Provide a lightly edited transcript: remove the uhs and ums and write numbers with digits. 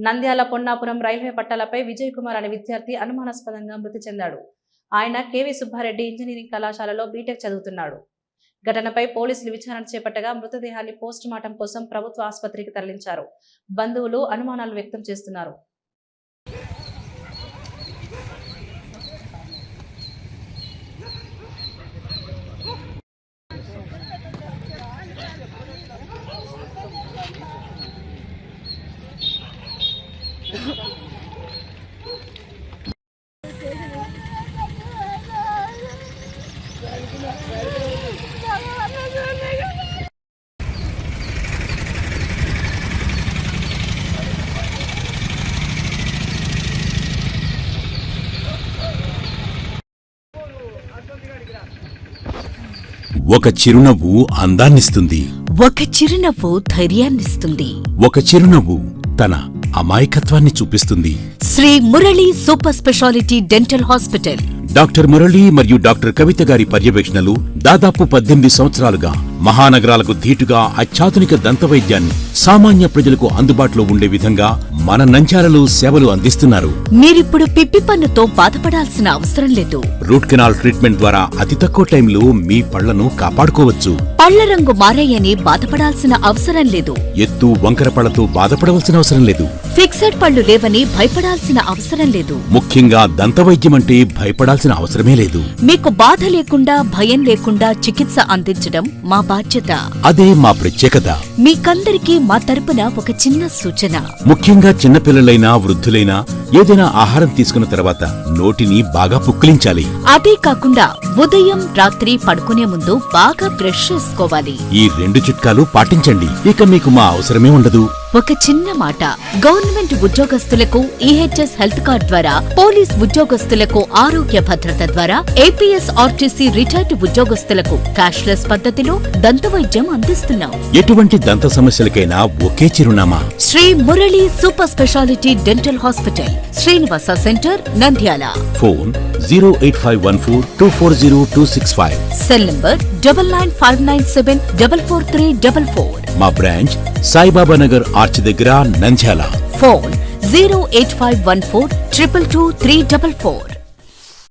Nandyal Ponnapuram railway పట్టాలపై Vijay Kumar అనే విద్యార్థి అనుమానాస్పదంగా మృతి చెందాడు. ఆయన కేవీ సుబ్బారెడ్డి ఇంజనీరింగ్ కళాశాలలో బీటెక్ చదువుతున్నాడు. ఘటనపై పోలీసులు విచారణ చేపట్టగా మృతదేహాన్ని పోస్ట్ మార్టం కోసం ప్రభుత్వ ఆసుపత్రికి తరలించారు. బంధువులు అనుమానాలు వ్యక్తం చేస్తున్నారు. ఒక చిరునవ్వు అందాన్నిస్తుంది. ఒక చిరునవ్వు ధైర్యాన్నిస్తుంది. ఒక చిరునవ్వు తన అమాయకత్వాన్ని చూపిస్తుంది. Shri Murali super speciality dental hospital. Doctor Murali మరియు డాక్టర్ కవిత గారి పర్యవేక్షణలు దాదాపు 18 సంవత్సరాలుగా మహానగరాలకు ధీటుగా అత్యాధునిక దంతవైద్యాన్ని సామాన్య ప్రజలకు అందుబాటులో ఉండే విధంగా మన నంద్యాలలో సేవలు అందిస్తున్నారు. మీరిప్పుడు పిప్పి పన్నుతో బాధపడాల్సిన అవసరం లేదు. రూట్ కెనాల్ ట్రీట్మెంట్ ద్వారా అతి తక్కువ టైంలో మీ పళ్లను కాపాడుకోవచ్చు. పళ్ల రంగు మారాయని బాధపడాల్సిన అవసరం లేదు. ఎత్తు వంకర పళ్లతో బాధపడవలసిన అవసరం లేదు. ఫిక్సెడ్ పళ్లు లేవని భయపడాల్సిన అవసరం లేదు. ముఖ్యంగా దంతవైద్యం అంటే భయపడాల్సిన అవసరమే లేదు. మీకు బాధ లేకుండా భయం లేకుండా చికిత్స అందించడం మా బాధ్యత. అదే మా ప్రత్యేకత. మీకందరికీ మా తరపున ఒక చిన్న సూచన. ముఖ్యంగా చిన్నపిల్లలైనా వృద్ధులైనా ఏదైనా ఆహారం తీసుకున్న తర్వాత నోటిని బాగా పుక్కిలించాలి. అదే కాకుండా ఉదయం రాత్రి పడుకునే ముందు బాగా బ్రష్ చేసుకోవాలి. ఈ 2 చిట్కాలు పాటించండి. ఇక మీకు మా అవసరమే ఉండదు. ఒక చిన్న మాట, గవర్నమెంట్ ఉద్యోగస్తులకు ఈహెచ్ఎస్ హెల్త్ కార్డ్ ద్వారా, పోలీస్ ఉద్యోగస్తులకు ఆరోగ్య భద్రత ద్వారా, ఏపీఎస్ ఆర్టీసీ రిటైర్డ్ ఉద్యోగస్తులకు క్యాష్లెస్ పద్ధతిలో దంతవైద్యం అందిస్తున్నాం. ఎటువంటి దంత సమస్యలకైనా ఒకే చిరునామా, Shri Murali super speciality dental hospital, Srinivasa centre, Nandyal. Phone 08514240265. Cell number 9959744344. మా బ్రాంచ్ సాయిబాబా నగర్ ఆర్చ్ దగ్గర, నంద్యాల. ఫోన్ 08514222344.